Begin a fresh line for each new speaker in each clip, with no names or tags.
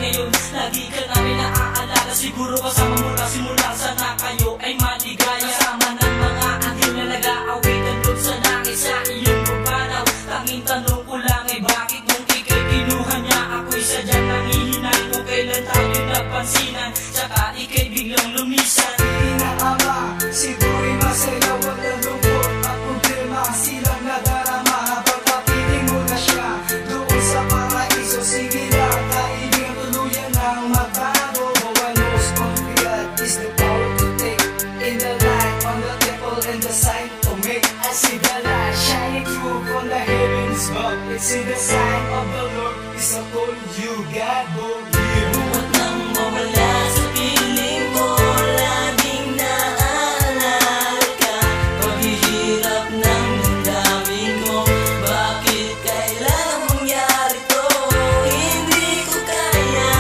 ngayon lagi ka namin naaalala. Siguro kasama mo na simula sana kayo ay maligaya. Kasama ng mga anghel na nag-aawitan doon sa langit sa iyong pagpanaw. Tanging tanong ko lang ay bakit nung ikay kinuha niya ako'y sadyang nangihinay kung kailan tayo nagpansinan, tsaka ikay biglang lumisan.
Inaama, siguro'y masaya, wala lungkot at problema, silang nadarama habang kapiling mo na siya doon sa paraiso. Sige lang, kaibigan, tuluyan ang magbago. No one knows on God is the power to take in the light on the temple and the sign to make. I see the light shining through from the heavens above. It's in the sign of the Lord, it's upon you, God, oh yeah.
Buhat nang mawala sa piling mo, laging naaalala ka. Paghihirap ng damdamin mo, bakit kailangan mangyari to? Hindi ko kaya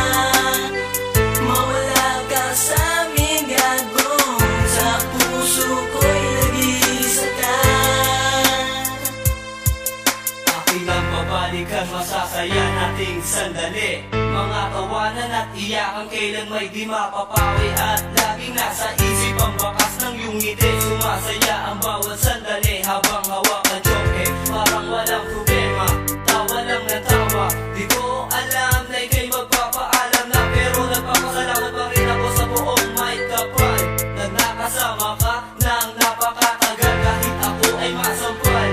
mawala ka sa aming gagawin. Sa puso ko'y nag-iisa ka.
Aking ang babalikan, masasaya nating sandali. Mga tawanan at iyakan kailan may di mapapawi. At laging nasa isip ang bakas ng iyong ngiti. Sumasaya ang bawat sandali habang hawak ang tsoke. Parang walang problema, tawa lang ng tawa. Di ko alam na ika'y magpapaalam na, pero nagpapasalamat pa rin ako sa buong may kapal na nakasama ka ng napakatagal. Kahit ako ay masampal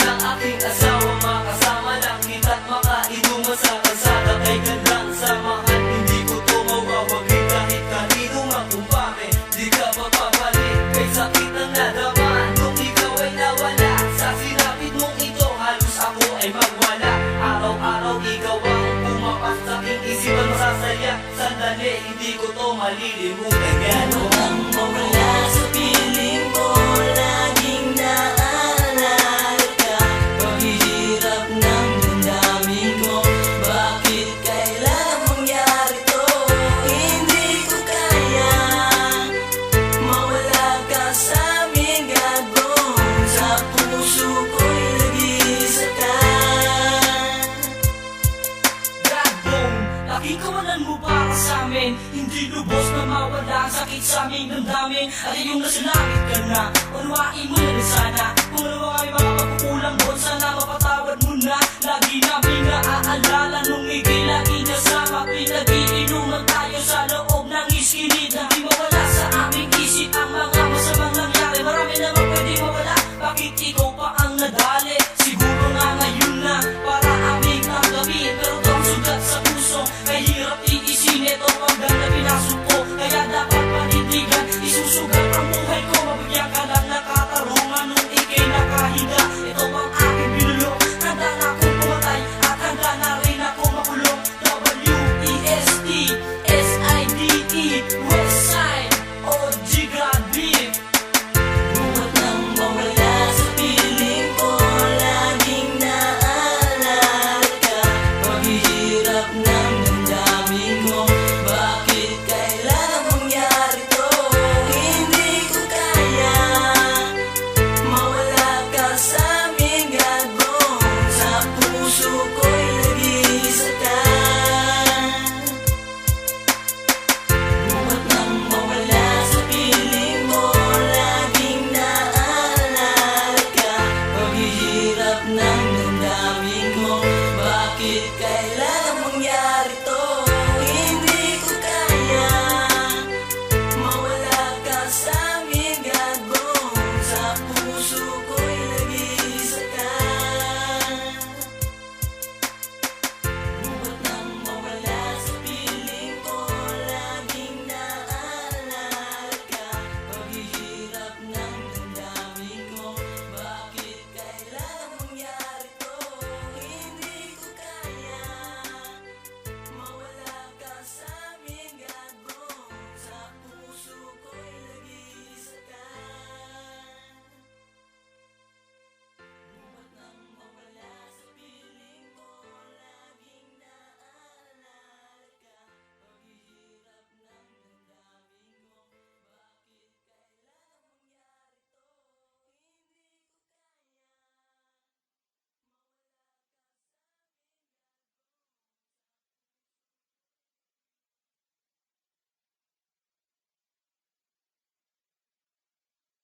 ng aking asawa, makasama lang kita't makainuman sa kalsada. Kay gandang samahan, hindi ko to mawawagin. Kahit kanino makumpame, di ka magpapalit. Kay sakit ang nadama nung ikaw ay nawala. Sa sinapit mong ito, halos ako ay magwala. Araw-araw ikaw ang pumapas sa aking isipan. Masasaya sandali, hindi ko to malilimutan. Gano'n
Nang mawala sa piling mo, laging naaalala ka. Paghihirap ng damdamin mo, bakit kailangan mangyari to? Hindi ko kaya mawala ka sa aming gagawin. Sa puso ko'y nag-iisa ka. Dragbone, nakikawalan mo para sa amin. Hindi lubos na mawala ang sakit sa aming damdamin. At iyong nasalangit ka na, unawain mo na rin sana. Kung ano mga may mga pagkukulang doon, sana mapatawad mo na. Lagi namin naaalala nung ika'y lagi kasama. Pinag-iinuman tayo sa loob ng iskinid. Hindi mawala sa aming isip ang mga masamang nangyari. Marami naman pwede mawala, bakit ikaw pa ang nadali? Siguro nga ngayon na para aming tanggapin, pero ito ang sugat sa puso. Kahirap iisin ito hanggang na pinasok ko. Kaya dapat panindigan, isusugat ang buhay ko. Mabigyan ka lang ng katarungan nung ika'y nakahiga. Ito ang aking binulong, handa na akong pumatay at handa na rin ako makulong. W-E-S-T-S-I-D-E Westside O.G. grabe. Buhat nang mawala sa piling mo, laging naaalala ka. Paghihirap ng damdamin mo, bakit kailangan mangyari to? Hindi ko kaya mawala ka sa aming gagawin. Sa puso ko'y nag-iisa ka. Buhat nang mawala sa piling mo, laging naaalala ka. Paghihirap ng damdamin mo, bakit kailangan